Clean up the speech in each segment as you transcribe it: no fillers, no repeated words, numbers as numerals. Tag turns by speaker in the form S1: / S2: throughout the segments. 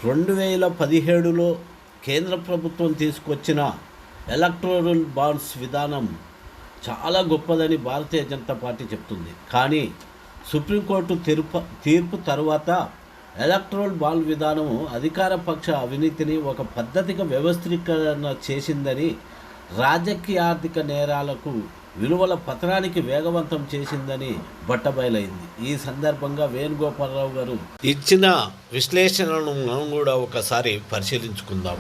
S1: 2017లో కేంద్ర ప్రభుత్వం తీసుకొచ్చిన ఎలక్టోరల్ బాండ్స్ విధానం చాలా గొప్పదని భారతీయ జనతా పార్టీ చెప్తుంది. కానీ సుప్రీంకోర్టు తీర్పు తర్వాత ఎలక్టోరల్ బాండ్ విధానం అధికార పక్ష అవినీతిని ఒక పద్ధతిగా వ్యవస్థీకరణ చేసిందని, రాజకీయ ఆర్థిక నేరాలకు విలువల పతనానికి వేగవంతం చేసిందని బట్టబయలైంది. ఈ సందర్భంగా వేణుగోపాలరావు గారు ఇచ్చిన విశ్లేషణను మనం కూడా ఒకసారి పరిశీలించుకుందాం.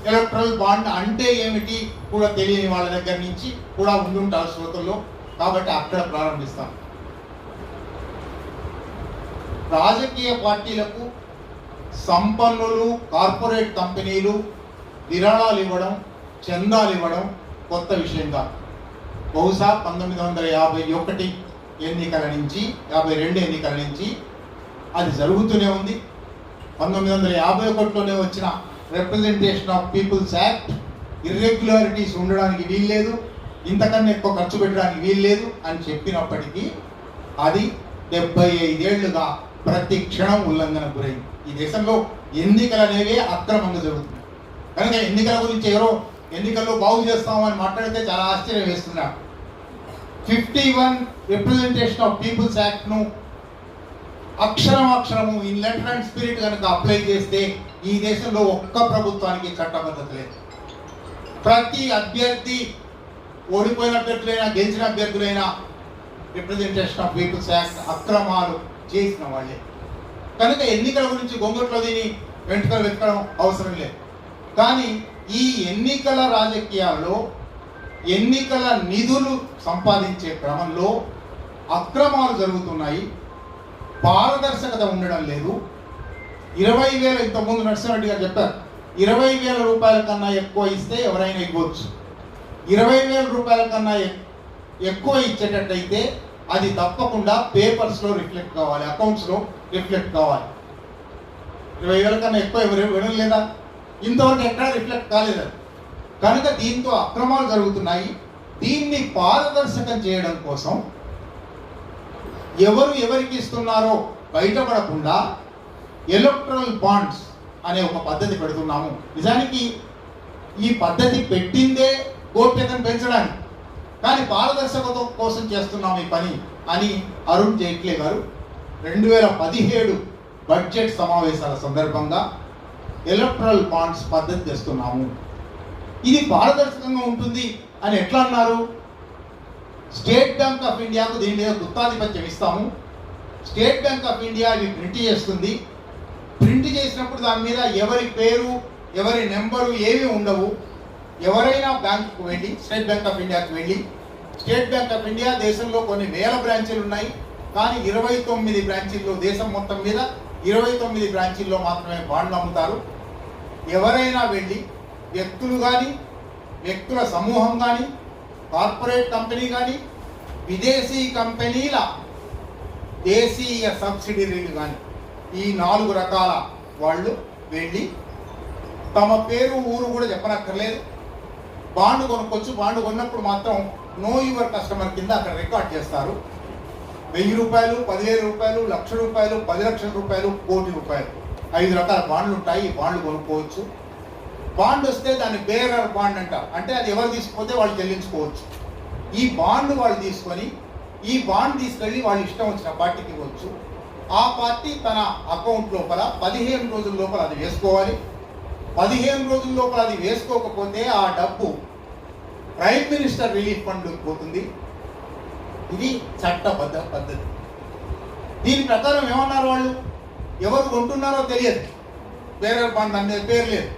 S2: ఎలక్ట్రల్ బాండ్ అంటే ఏమిటి కూడా తెలియని వాళ్ళ దగ్గర నుంచి కూడా ఉండుంటారు శ్రోతల్లో, కాబట్టి అక్కడ ప్రారంభిస్తాం. రాజకీయ పార్టీలకు సంపన్నులు, కార్పొరేట్ కంపెనీలు విరాళాలు ఇవ్వడం, చందాలు ఇవ్వడం కొత్త విషయం కాదు. బహుశా 1951 ఎన్నికల నుంచి 52 ఎన్నికల నుంచి అది జరుగుతూనే ఉంది. 1951లోనే వచ్చిన representation of peoples act irregularities ఉండడానికి వీల్లేదు, ఇంతకన్నా ఎక్కువ ఖర్చు పెట్టడానికి వీల్లేదు అని చెప్పినప్పటికీ అది 75 ఏళ్లుగా ప్రతి క్షణం ఉల్లంఘన గురైంది. ఈ దేశంలో ఎన్నికలు అనేవి అక్రమంగా జరుగుతున్నాయి. కనుక ఎన్నికల గురించి ఎవరో ఎన్నికల్లో బాగు చేస్తామని మాట్లాడితే చాలా ఆశ్చర్యం వేస్తున్నారు. 51 రిప్రజెంటేషన్ ఆఫ్ పీపుల్స్ యాక్ట్ను అక్షరము ఇన్ లెటర్ అండ్ స్పిరిట్ కనుక అప్లై చేస్తే ఈ దేశంలో ఒక్క ప్రభుత్వానికి చట్టబద్ధత లేదు. ప్రతి అభ్యర్థి, ఓడిపోయిన అభ్యర్థులైనా గెలిచిన అభ్యర్థులైనా రిప్రజెంటేషన్ ఆఫ్ పీపుల్స్ యాక్ట్ అక్రమాలు చేసిన వాళ్ళే. కనుక ఎన్నికల గురించి గొంగట్లో దీని వెంట్రుకలు వెతకడం అవసరం లేదు. కానీ ఈ ఎన్నికల రాజకీయాల్లో ఎన్నికల నిధులు సంపాదించే క్రమంలో అక్రమాలు జరుగుతున్నాయి, పారదర్శకత ఉండడం లేదు. 20,000 ఇంతకుముందు నరసింహారెడ్డి గారు చెప్పారు, 20,000 రూపాయల కన్నా ఎక్కువ ఇస్తే ఎవరైనా ఇవ్వచ్చు. 20,000 రూపాయల కన్నా ఎక్కువ ఇచ్చేటట్టయితే అది తప్పకుండా పేపర్స్లో రిఫ్లెక్ట్ కావాలి, అకౌంట్స్లో రిఫ్లెక్ట్ కావాలి. 20,000 కన్నా ఎక్కువ ఎవరు ఇవ్వడం లేదా? ఇంతవరకు ఎక్కడా రిఫ్లెక్ట్ కాలేదు. కనుక దీంతో అక్రమాలు జరుగుతున్నాయి. దీన్ని పారదర్శకం చేయడం కోసం ఎవరు ఎవరికి ఇస్తున్నారో బయటపడకుండా ఎలక్టరల్ బాండ్స్ అనే ఒక పద్ధతి పెడుతున్నాము. నిజానికి ఈ పద్ధతి పెట్టిందే గోప్యతను పెంచడానికి, కానీ పారదర్శకత కోసం చేస్తున్నాము ఈ పని అని అరుణ్ జైట్లీ గారు 2017 బడ్జెట్ సమావేశాల సందర్భంగా ఎలక్టరల్ బాండ్స్ పద్ధతి తెస్తున్నాము, ఇది పారదర్శకంగా ఉంటుంది అని ఎట్లా అన్నారు? స్టేట్ బ్యాంక్ ఆఫ్ ఇండియాకు దీని మీద గుత్తాధిపత్యం ఇస్తాము. స్టేట్ బ్యాంక్ ఆఫ్ ఇండియా ఇవి ప్రింట్ చేస్తుంది. ప్రింట్ చేసినప్పుడు దాని మీద ఎవరి పేరు, ఎవరి నెంబరు ఏమీ ఉండవు. ఎవరైనా బ్యాంకుకు వెళ్ళి, స్టేట్ బ్యాంక్ ఆఫ్ ఇండియాకు వెళ్ళి, స్టేట్ బ్యాంక్ ఆఫ్ ఇండియా దేశంలో కొన్ని వేల బ్రాంచీలు ఉన్నాయి, కానీ 29 బ్రాంచీల్లో, దేశం మొత్తం మీద 29 బ్రాంచీల్లో మాత్రమే బాండ్లు అమ్ముతారు. ఎవరైనా వెళ్ళి వ్యక్తులు కానీ, వ్యక్తుల సమూహం కానీ, కార్పొరేట్ కంపెనీ కానీ, విదేశీ కంపెనీల దేశీయ సబ్సిడరీలు కానీ, ఈ 4 రకాల వాళ్ళు వెళ్ళి తమ పేరు, ఊరు కూడా చెప్పనక్కర్లేదు, బాండ్ కొనుక్కోవచ్చు. బాండ్ కొన్నప్పుడు మాత్రం నో యువర్ కస్టమర్ కింద అక్కడ రికార్డ్ చేస్తారు. 1,000 రూపాయలు, 10,000 రూపాయలు, 1,00,000 రూపాయలు, 10 లక్షల రూపాయలు, 1 కోటి రూపాయలు, 5 రకాల బాండ్లు ఉంటాయి. ఈ బాండ్లు కొనుక్కోవచ్చు. బాండ్ వస్తే దాన్ని బేరర్ బాండ్ అంటారు, అంటే అది ఎవరు తీసుకుపోతే వాళ్ళు చెల్లించుకోవచ్చు. ఈ బాండ్ వాళ్ళు తీసుకొని, ఈ బాండ్ తీసుకెళ్ళి వాళ్ళు ఇష్టం వచ్చిన పార్టీకి ఇవ్వచ్చు. ఆ పార్టీ తన అకౌంట్ లోపల 15 రోజుల లోపల అది వేసుకోవాలి. 15 రోజుల లోపల అది వేసుకోకపోతే ఆ డబ్బు ప్రైమ్ మినిస్టర్ రిలీఫ్ ఫండ్ పోతుంది. ఇది చట్టబద్ధ పద్ధతి. దీని ప్రకారం ఏమన్నారు వాళ్ళు? ఎవరు కొంటున్నారో తెలియదు, బేరర్ బాండ్ దాని మీద పేరు లేదు.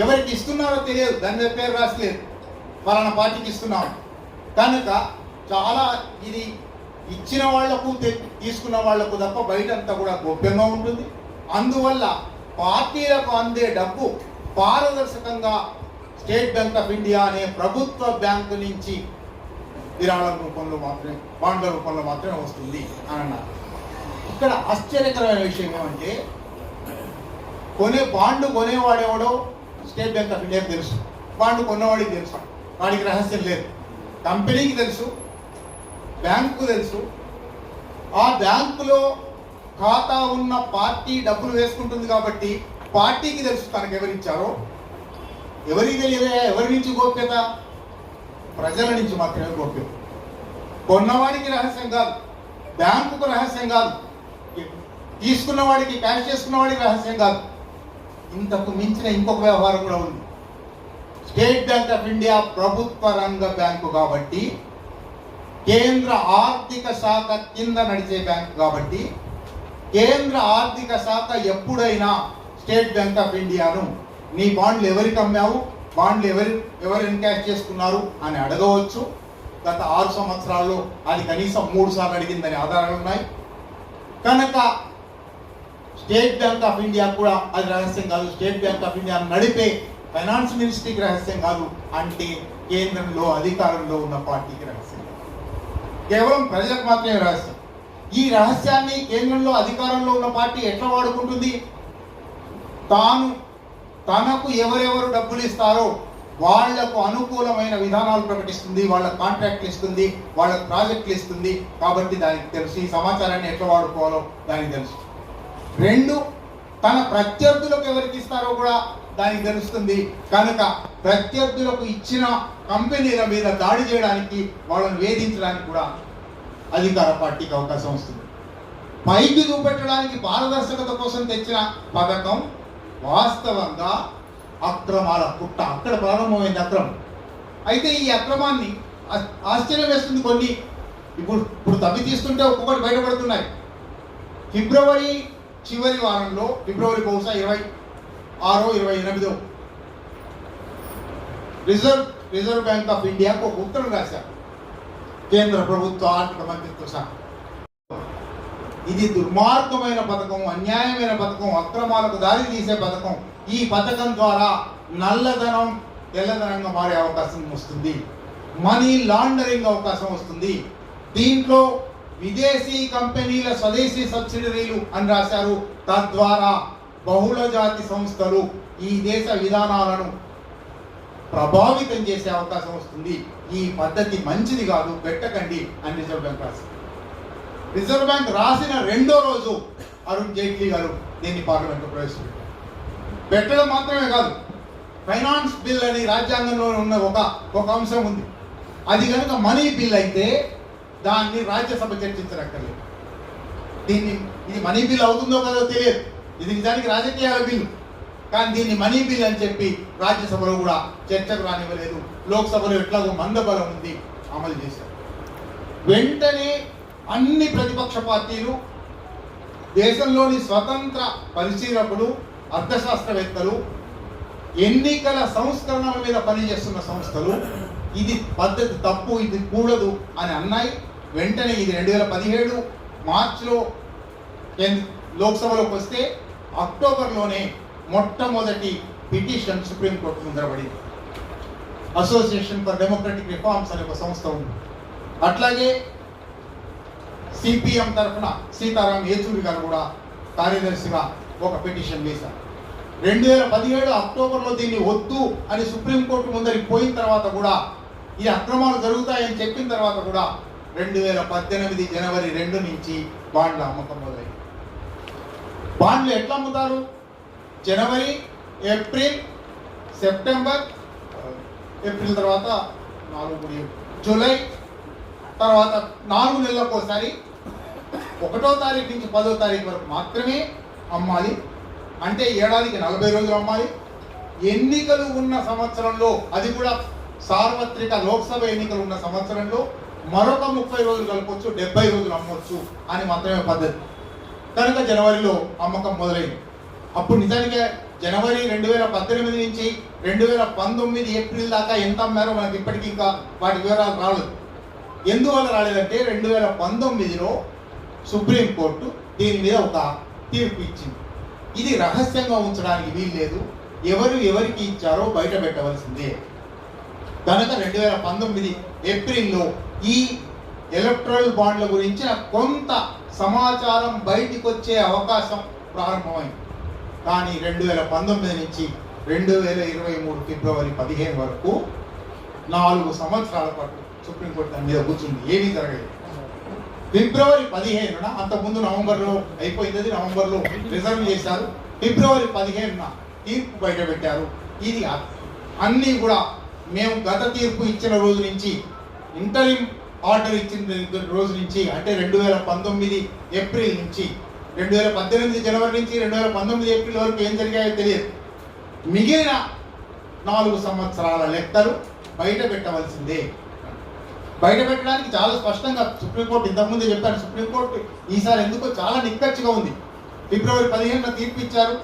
S2: ఎవరికి ఇస్తున్నారో తెలియదు, దాని మీద పేరు రాసలేదు, పలానా పార్టీకి ఇస్తున్నాం. కనుక చాలా ఇది ఇచ్చిన వాళ్లకు, తీసుకున్న వాళ్లకు తప్ప బయటంతా కూడా గోప్యంగా ఉంటుంది. అందువల్ల పార్టీలకు అందే డబ్బు పారదర్శకంగా స్టేట్ బ్యాంక్ ఆఫ్ ఇండియా అనే ప్రభుత్వ బ్యాంకు నుంచి విరాళం రూపంలో మాత్రమే, బాండ్ల రూపంలో మాత్రమే వస్తుంది అని అన్నారు. ఇక్కడ ఆశ్చర్యకరమైన విషయం ఏమంటే, బాండ్ కొనేవాడెవడో స్టేట్ బ్యాంక్ ఆఫ్ ఇండియాకి తెలుసు, బాండ్ కొన్నవాడికి తెలుసు, వాడికి రహస్యం లేదు. కంపెనీకి తెలుసు, బ్యాంకు తెలుసు. ఆ బ్యాంకులో ఖాతా ఉన్న పార్టీ డబ్బులు వేసుకుంటుంది కాబట్టి పార్టీకి తెలుసు తనకు ఎవరిచ్చారో. ఎవరికి తెలియదా? ఎవరి నుంచి గోప్యత? ప్రజల నుంచి మాత్రమే గోప్యత. కొన్నవాడికి రహస్యం కాదు, బ్యాంకుకు రహస్యం కాదు, తీసుకున్న వాడికి, క్యాష్ చేసుకున్న వాడికి రహస్యం కాదు. ఇంతకు మించిన ఇంకొక వ్యవహారం కూడా ఉంది. స్టేట్ బ్యాంక్ ఆఫ్ ఇండియా ప్రభుత్వ రంగ బ్యాంకు కాబట్టి, కేంద్ర ఆర్థిక శాఖ కింద నడిచే బ్యాంకు కాబట్టి, కేంద్ర ఆర్థిక శాఖ ఎప్పుడైనా స్టేట్ బ్యాంక్ ఆఫ్ ఇండియాను నీ బాండ్లు ఎవరికి అమ్మావు, బాండ్లు ఎవరు ఎన్కాష్ చేసుకున్నారు అని అడగవచ్చు. గత 6 సంవత్సరాల్లో అది కనీసం 3 సార్లు అడిగిందని ఆధారాలు ఉన్నాయి. కనుక స్టేట్ బ్యాంక్ ఆఫ్ ఇండియా కూడా అది రహస్యం కాదు. స్టేట్ బ్యాంక్ ఆఫ్ ఇండియా నడిపే ఫైనాన్స్ మినిస్ట్రీకి రహస్యం కాదు, అంటే కేంద్రంలో అధికారంలో ఉన్న పార్టీకి రహస్యం కాదు, కేవలం ప్రజలకు మాత్రమే రహస్యం. ఈ రహస్యాన్ని కేంద్రంలో అధికారంలో ఉన్న పార్టీ ఎట్లా వాడుకుంటుంది? తనకు ఎవరెవరు డబ్బులు ఇస్తారో వాళ్లకు అనుకూలమైన విధానాలు ప్రకటిస్తుంది, వాళ్ళ కాంట్రాక్ట్లు ఇస్తుంది, వాళ్ళ ప్రాజెక్టులు ఇస్తుంది. కాబట్టి దానికి తెలుసు, ఈ సమాచారాన్ని ఎట్లా వాడుకోవాలో దానికి తెలుసు. 2, తన ప్రత్యర్థులకు ఎవరికి ఇస్తారో కూడా దానికి తెలుస్తుంది. కనుక ప్రత్యర్థులకు ఇచ్చిన కంపెనీల మీద దాడి చేయడానికి, వాళ్ళని వేధించడానికి కూడా అధికార పార్టీకి అవకాశం వస్తుంది. పైకి చూపెట్టడానికి పారదర్శకత కోసం తెచ్చిన పథకం వాస్తవంగా అక్రమాల పుట్ట. అక్కడ ప్రారంభమైంది అక్రమం. అయితే ఈ అక్రమాన్ని ఆశ్చర్యం వేస్తుంది కొన్ని ఇప్పుడు తవ్వి తీస్తుంటే ఒక్కొక్కటి బయటపడుతున్నాయి. ఫిబ్రవరి చివరి వారంలో, ఫిబ్రవరి బహుశా 26, 28 రిజర్వ్ బ్యాంక్ ఆఫ్ ఇండియాకు ఒక ఉత్తరం రాశారు కేంద్ర ప్రభుత్వ ఆర్థిక మంత్రిత్వ శాఖ. ఇది దుర్మార్గమైన పథకం, అన్యాయమైన పథకం, అక్రమాలకు దారి తీసే పథకం. ఈ పథకం ద్వారా నల్లధనం తెల్లధనంగా మారే అవకాశం వస్తుంది, మనీ లాండరింగ్ అవకాశం వస్తుంది. దీంట్లో విదేశీ కంపెనీల స్వదేశీ సబ్సిడరీలు అని రాశారు. తద్వారా బహుళ జాతి సంస్థలు ఈ దేశ విధానాలను ప్రభావితం చేసే అవకాశం వస్తుంది. ఈ పద్ధతి మంచిది కాదు, పెట్టకండి అని రిజర్వ్ బ్యాంక్ రాసింది. రిజర్వ్ బ్యాంక్ రాసిన 2వ రోజు అరుణ్ జైట్లీ గారు దీన్ని పార్లమెంట్లో ప్రవేశపెట్టారు. పెట్టడం మాత్రమే కాదు, ఫైనాన్స్ బిల్ అని రాజ్యాంగంలో ఉన్న ఒక అంశం ఉంది. అది కనుక మనీ బిల్ అయితే దాన్ని రాజ్యసభ చర్చించనక్కర్లేదు. ఇది మనీ బిల్ అవుతుందో కదో తెలియదు, ఇది నిజానికి రాజకీయాల బిల్లు, కానీ దీన్ని మనీ బిల్ అని చెప్పి రాజ్యసభలో కూడా చర్చకు రానివ్వలేదు. లోక్సభలో ఎట్లాగో మందబలం ఉంది, అమలు చేశారు. వెంటనే అన్ని ప్రతిపక్ష పార్టీలు, దేశంలోని స్వతంత్ర పరిశీలకులు, అర్థశాస్త్రవేత్తలు, ఎన్నికల సంస్కరణల మీద పనిచేస్తున్న సంస్థలు ఇది పద్ధతి తప్పు, ఇది కూడదు అని అన్నాయి. వెంటనే ఇది 2017 మార్చిలో లోక్సభలోకి వస్తే అక్టోబర్లోనే మొట్టమొదటి పిటిషన్ సుప్రీంకోర్టు ముందర పడింది. అసోసియేషన్ ఫర్ డెమోక్రటిక్ రిఫార్మ్స్ అనే ఒక సంస్థ ఉంది. అట్లాగే సిపిఎం తరఫున సీతారాం యేచూరి గారు కూడా కార్యదర్శిగా ఒక పిటిషన్ వేశారు. 2017 అక్టోబర్లో దీన్ని వద్దు అని సుప్రీంకోర్టు ముందరికి పోయిన తర్వాత కూడా, ఈ అక్రమాలు జరుగుతాయని చెప్పిన తర్వాత కూడా 2018 జనవరి 2 నుంచి బాండ్ల అమ్మకం మొదలైంది. బాండ్లు ఎట్లా అమ్ముతారు? జనవరి, ఏప్రిల్, సెప్టెంబర్, ఏప్రిల్ తర్వాత 4 జూలై, తర్వాత 4 నెలలకు ఒకసారి 1వ తారీఖు నుంచి 10వ తారీఖు వరకు మాత్రమే అమ్మాలి. అంటే ఏడాదికి 40 రోజులు అమ్మాలి. ఎన్నికలు ఉన్న సంవత్సరంలో, అది కూడా సార్వత్రిక లోక్సభ ఎన్నికలు ఉన్న సంవత్సరంలో మరొక 30 రోజులు కలపవచ్చు, 70 రోజులు అమ్మవచ్చు అని మాత్రమే పద్ధతి. కనుక జనవరిలో అమ్మకం మొదలైంది. అప్పుడు నిజానికి జనవరి 2018 నుంచి 2019 ఏప్రిల్ దాకా ఎంత అమ్మారో మనకి ఇప్పటికీ ఇంకా వాటి వివరాలు రాలేదు. ఎందువల్ల రాలేదంటే 2019లో సుప్రీంకోర్టు దీని మీద ఒక తీర్పు ఇచ్చింది. ఇది రహస్యంగా ఉంచడానికి వీలు లేదు, ఎవరికి ఇచ్చారో బయట పెట్టవలసిందే. కనుక 2019 ఏప్రిల్లో ఈ ఎలక్ట్రల్ బాండ్ల గురించిన కొంత సమాచారం బయటికి వచ్చే అవకాశం ప్రారంభమైంది. కానీ 2019 నుంచి 2023 ఫిబ్రవరి 15 వరకు 4 సంవత్సరాల పాటు సుప్రీంకోర్టు దాని మీద కూర్చుంది, ఏమీ జరగలేదు. ఫిబ్రవరి 15న, అంతకుముందు నవంబర్లో అయిపోయింది, అది నవంబర్లో రిజర్వ్ చేశారు. ఫిబ్రవరి 15న తీర్పు బయట పెట్టారు. ఇది అన్నీ కూడా మేము గత తీర్పు ఇచ్చిన రోజు నుంచి, ఇంటరిమ్ ఆర్డర్ ఇచ్చిన రోజు నుంచి, అంటే 2019 ఏప్రిల్ నుంచి, 2018 జనవరి నుంచి 2019 ఏప్రిల్ వరకు ఏం జరిగాయో తెలియదు. మిగిలిన 4 సంవత్సరాల లెక్కలు బయట పెట్టవలసిందే. బయట పెట్టడానికి చాలా స్పష్టంగా సుప్రీంకోర్టు ఇంతకుముందే చెప్పాను. సుప్రీంకోర్టు ఈసారి ఎందుకో చాలా నిక్కచ్చిగా ఉంది. ఫిబ్రవరి 15న తీర్పు ఇచ్చారు.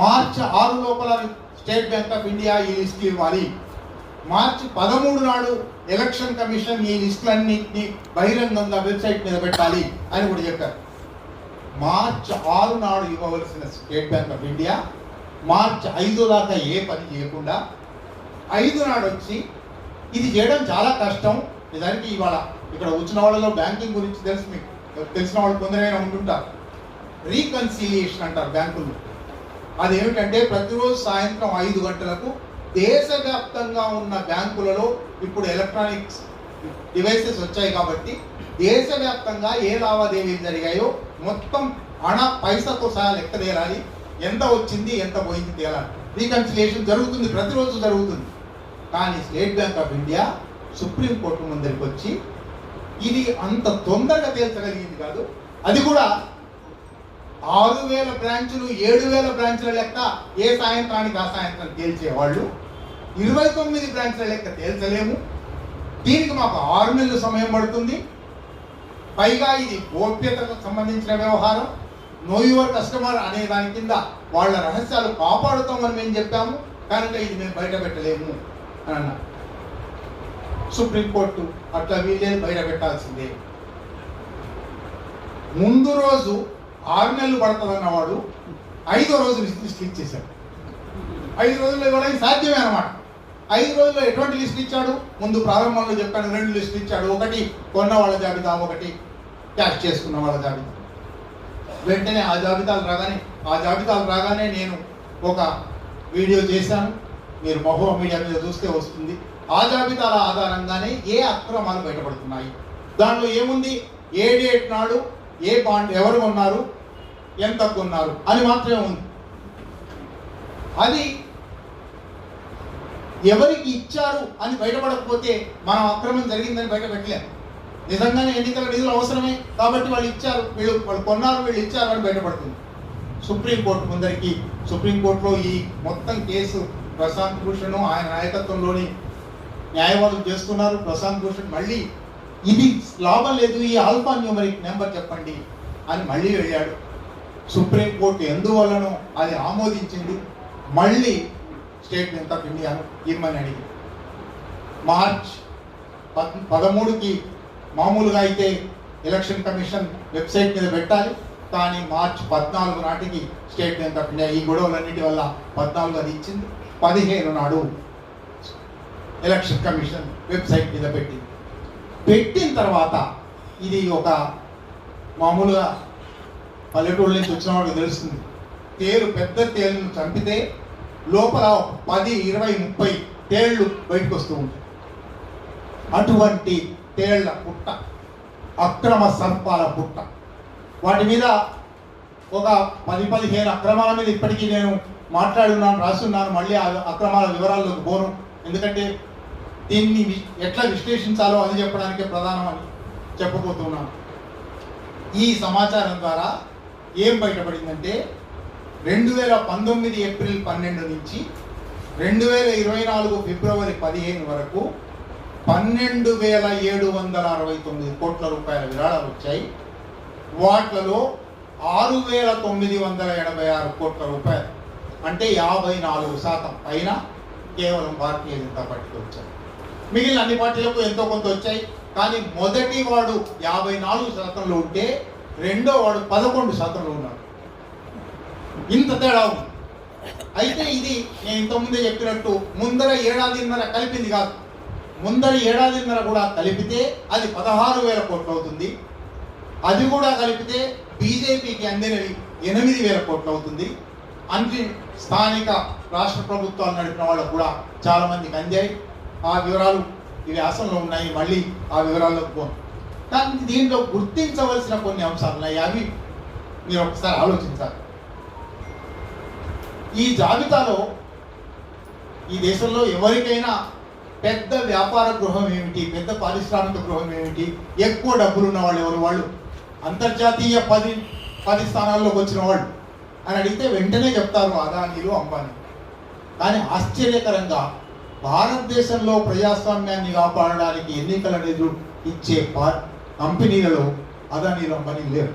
S2: మార్చి 6 లోపల స్టేట్ బ్యాంక్ ఆఫ్ ఇండియా ఈ లిస్టులు ఇవ్వాలి. మార్చి 13 నాడు ఎలక్షన్ కమిషన్ ఈ లిస్టులన్నింటినీ బహిరంగంగా వెబ్సైట్ మీద పెట్టాలి అని కూడా చెప్పారు. మార్చి 6 నాడు ఇవ్వవలసిన స్టేట్ బ్యాంక్ ఆఫ్ ఇండియా మార్చి 5 దాకా ఏ పని చేయకుండా 5 నాడు వచ్చి, ఇది చేయడం చాలా కష్టం. నిజానికి ఇవాళ ఇక్కడ వచ్చిన వాళ్ళలో బ్యాంకింగ్ గురించి తెలుసు, మీకు తెలిసిన వాళ్ళు కొందరైనా ఉంటుంటారు. రీకన్సిలియేషన్ అంటారు బ్యాంకుల్లో. అదేమిటంటే ప్రతిరోజు సాయంత్రం 5 గంటలకు దేశవ్యాప్తంగా ఉన్న బ్యాంకులలో ఇప్పుడు ఎలక్ట్రానిక్స్ డివైసెస్ వచ్చాయి కాబట్టి దేశవ్యాప్తంగా ఏ లావాదేవీలు జరిగాయో మొత్తం పైసతో సహా లెక్క తేలాలి. ఎంత వచ్చింది, ఎంత పోయింది తేలాలి. రీకన్సిలియేషన్ జరుగుతుంది, ప్రతిరోజు జరుగుతుంది. కానీ state bank of India supreme court ముందరికి వచ్చి ఇది అంత తొందరగా తేల్చగలిగింది కాదు. అది కూడా 6,000 బ్రాంచులు 7,000 బ్రాంచుల లెక్క ఏ సాయంత్రానికి ఆ సాయంత్రం తేల్చేవాళ్ళు 29 బ్రాంచుల లెక్క తేల్చలేము. దీనికి మాకు 6 నెలలు సమయం పడుతుంది. పైగా ఇది గోప్యతకు సంబంధించిన వ్యవహారం. నో యువర్ కస్టమర్ అనే దాని కింద వాళ్ళ రహస్యాలు కాపాడుతామని మేము చెప్పాము, కనుక ఇది మేము బయట పెట్టలేము అని అన్నారు. సుప్రీంకోర్టు అట్లా వీళ్ళేది బయట పెట్టాల్సిందే. ముందు రోజు 6 నెలలు పడుతుందన్నవాడు 5వ రోజు లిస్ట్ ఇచ్చేశాడు. 5 రోజుల్లో ఇవ్వడానికి సాధ్యమే అన్నమాట. 5 రోజుల్లో ఎటువంటి లిస్ట్ ఇచ్చాడు? ముందు ప్రారంభంలో చెప్పాను, 2 లిస్టులు ఇచ్చాడు. ఒకటి కొన్న వాళ్ళ జాబితా, ఒకటి క్యాష్ చేసుకున్న వాళ్ళ జాబితా. వెంటనే ఆ జాబితాలు రాగానే నేను ఒక వీడియో చేశాను. మీరు మహో మీడియా మీద చూస్తే వస్తుంది. ఆ జాబితాల ఆధారంగానే ఏ అక్రమాలు బయటపడుతున్నాయి, దాంట్లో ఏముంది, ఏ డేట్ నాడు ఏ బాండ్ ఎవరు కొన్నారు, ఎంత కొన్నారు అని మాత్రమే ఉంది. అది ఎవరికి ఇచ్చారు అని బయటపడకపోతే మనం అక్రమం జరిగిందని బయట పెట్టలేము. నిజంగానే ఎన్నికల నిధులు అవసరమే కాబట్టి వాళ్ళు ఇచ్చారు, వాళ్ళు కొన్నారు, వీళ్ళు ఇచ్చారు అని బయటపడుతుంది. సుప్రీంకోర్టు ముందరికి, సుప్రీంకోర్టులో ఈ మొత్తం కేసు ప్రశాంత్ భూషణ్ ఆయన నాయకత్వంలోని న్యాయవాదులు చేస్తున్నారు. ప్రశాంత్ భూషణ్ మళ్ళీ ఇది లాభం లేదు, ఈ ఆల్ఫా న్యూమరిక్ నెంబర్ చెప్పండి అని మళ్ళీ వెళ్ళాడు. సుప్రీంకోర్టు ఎందువల్లనో అది ఆమోదించింది. మళ్ళీ స్టేట్ బ్యాంక్ ఆఫ్ ఇండియాను ఇమ్మని అడిగింది. మార్చ్ 13కి మామూలుగా అయితే ఎలక్షన్ కమిషన్ వెబ్సైట్ మీద పెట్టాలి, కానీ మార్చ్ 14 నాటికి స్టేట్ బ్యాంక్ ఆఫ్ ఇండియా ఈ గొడవలన్నిటి వల్ల 14 అది ఇచ్చింది. 15 నాడు ఎలక్షన్ కమిషన్ వెబ్సైట్ మీద పెట్టిన తర్వాత ఇది ఒక మామూలుగా పల్లెటూళ్ళ నుంచి వచ్చిన వాళ్ళకి తెలుస్తుంది. పెద్ద తేలును చంపితే లోపల 10, 20, 30 తేళ్లు బయటకు వస్తూ ఉంటాయి. అటువంటి తేళ్ల పుట్ట, అక్రమ సర్పాల పుట్ట. వాటి మీద ఒక 10-15 అక్రమాల మీద ఇప్పటికీ నేను మాట్లాడున్నాను, రాస్తున్నాను. మళ్ళీ ఆ అక్రమాల వివరాల్లోకి పోను, ఎందుకంటే దీన్ని ఎట్లా విశ్లేషించాలో అది చెప్పడానికే ప్రధానమని చెప్పబోతున్నాను. ఈ సమాచారం ద్వారా ఏం బయటపడిందంటే 2019 ఏప్రిల్ 12 నుంచి 2024 ఫిబ్రవరి 15 వరకు 12,769 కోట్ల రూపాయల విరాళాలు వచ్చాయి. వాటిలో 6,986 కోట్ల రూపాయలు అంటే 54% పైన కేవలం భారతీయ జనతా పార్టీకి వచ్చాయి. మిగిలిన అన్ని పార్టీలకు ఎంతో కొంత వచ్చాయి. కానీ మొదటి వాడు 54%లో ఉంటే రెండో వాడు 11%లో ఉన్నాడు. ఇంత తేడా ఉంది. అయితే ఇది నేను ఇంతకుముందే చెప్పినట్టు ముందర ఏడాదిన్నర కలిపింది కాదు, ముందర ఏడాదిన్నర కూడా కలిపితే అది 16,000 కోట్లు అవుతుంది. అది కూడా కలిపితే బీజేపీకి అందినవి 8,000 కోట్లు అవుతుంది. అన్ని స్థానిక రాష్ట్ర ప్రభుత్వాలు నడిపిన వాళ్ళకు కూడా చాలా మందికి అందాయి. ఆ వివరాలు ఈ వ్యాసంలో ఉన్నాయి, మళ్ళీ ఆ వివరాల్లోకి పోను. కానీ దీంట్లో గుర్తించవలసిన కొన్ని అంశాలు ఉన్నాయి, అవి మీరు ఒకసారి ఆలోచించాలి. ఈ జాబితాలో ఈ దేశంలో ఎవరికైనా పెద్ద వ్యాపార గృహం ఏమిటి, పెద్ద పారిశ్రామిక గృహం ఏమిటి, ఎక్కువ డబ్బులు ఉన్న వాళ్ళు ఎవరు, వాళ్ళు అంతర్జాతీయ 10 స్థానాల్లోకి వచ్చిన వాళ్ళు అని అడిగితే వెంటనే చెప్తారు అదానీలు, అంబానీ. కానీ ఆశ్చర్యకరంగా భారతదేశంలో ప్రజాస్వామ్యాన్ని కాపాడడానికి ఎన్నికల నిధులు ఇచ్చే కంపెనీలలో అదానీలు, అంబానీ లేరు.